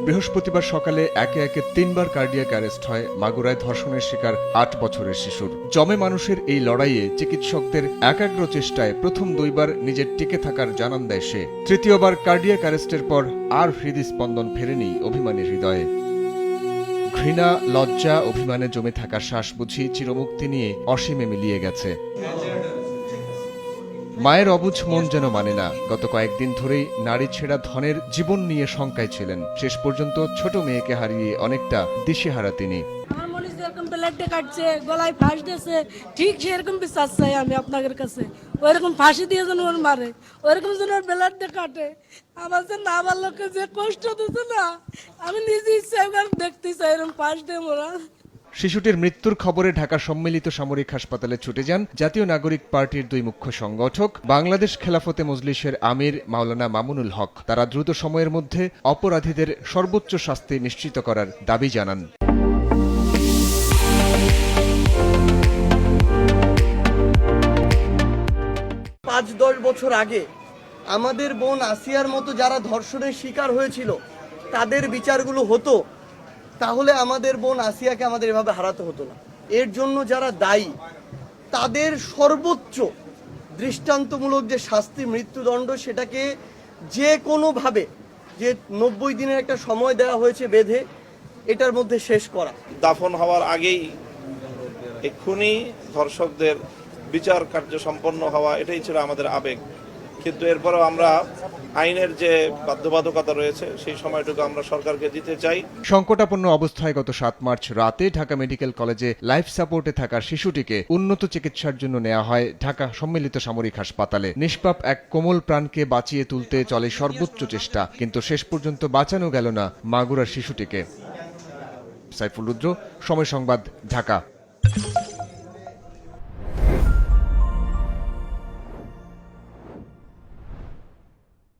বৃহস্পতিবার সকালে একে একে 3 বার কার্ডিয়াক অ্যারেস্ট হয় মাগুরায় ধর্ষণের শিকার 8 বছরের শিশুর। জমে মানুষের এই লড়াইয়ে চিকিৎসকদের একাগ্র চেষ্টায় প্রথম 2 বার নিজের টিকে থাকার জানান দেয় সে। তৃতীয়বার কার্ডিয়াক অ্যারেস্টের পর আর হৃদস্পন্দন ফেরেনি অভিমানী হৃদয়ে। ঘৃণা, লজ্জা, অভিমানে জমে থাকা শ্বাস বুঝি চিরমুক্তি নিয়ে অসীমে মিলিয়ে গেছে। মায়ের অবুঝ মন যেন মানে না। গত কয়েকদিন ধরেই নারী ছেঁড়া ধনের জীবন নিয়ে শঙ্কায় ছিলেন। শেষ পর্যন্ত ছোট মেয়েকে হারিয়ে অনেকটা দিশেহারা তিনি। আমার মনে হচ্ছে এরকম ব্লেডে কাটছে, গলায় ফাঁস দিয়েছে, ঠিক সেরকম বিশ্বাস চাই আমি আপনাদের কাছে। ওইরকম ফাঁসি দিয়ে যেন ওর মারে, ওইরকম যেন ওর ব্লেডে কাটে। আমার যে না আমার লোককে যে কষ্ট দিচ্ছে না, আমি নিজে ইচ্ছা দেখতে চাই এরকম ফাঁস দিয়ে মোরা। শিশুটির মৃত্যুর খবরে ঢাকা সম্মিলিত সামরিক হাসপাতালে ছুটে যান জাতীয় নাগরিক পার্টির 2 মুখ্য সংগঠক, বাংলাদেশ খেলাফতে মজলিসের আমির মাওলানা মামুনুল হক। তারা দ্রুত সময়ের মধ্যে অপরাধীদের সর্বোচ্চ শাস্তি নিশ্চিত করার দাবি জানান। পাঁচ 10 বছর আগে আমাদের বোন আসিয়ার মতো যারা ধর্ষণের শিকার হয়েছিল তাদের বিচারগুলো হতো, তাহলে আমাদের বোন আসিয়াকে আমাদের এভাবে হারাতে হতো না। এর জন্য যারা দায়ী তাদের সর্বোচ্চ দৃষ্টান্তমূলক যে শাস্তি, মৃত্যুদণ্ড, সেটাকে যে কোনোভাবে, যে 90 দিনের একটা সময় দেওয়া হয়েছে বেঁধে, এটার মধ্যে শেষ করা। দাফন হওয়ার আগেই এক্ষুনি ধর্ষকদের বিচার কার্য সম্পন্ন হওয়া, এটাই ছিল আমাদের আবেগ। কিন্তু এরপরেও আমরা আইনের যে বাধ্যবাধকতা রয়েছে সেই সময়টুকু আমরা সরকারকে দিতে চাই। সংকটাপন্ন অবস্থায় গত 7 মার্চ রাতে ঢাকা মেডিকেল কলেজে লাইফ সাপোর্টে থাকা শিশুটিকে উন্নত চিকিৎসার জন্য নেওয়া হয় ঢাকা সম্মিলিত সামরিক হাসপাতালে। নিষ্পাপ এক কোমল প্রাণকে বাঁচিয়ে তুলতে চলে সর্বোচ্চ চেষ্টা, কিন্তু শেষ পর্যন্ত বাঁচানো গেল না মাগুরার শিশুটিকে। সাইফুল রুদ্র, সময় সংবাদ, ঢাকা।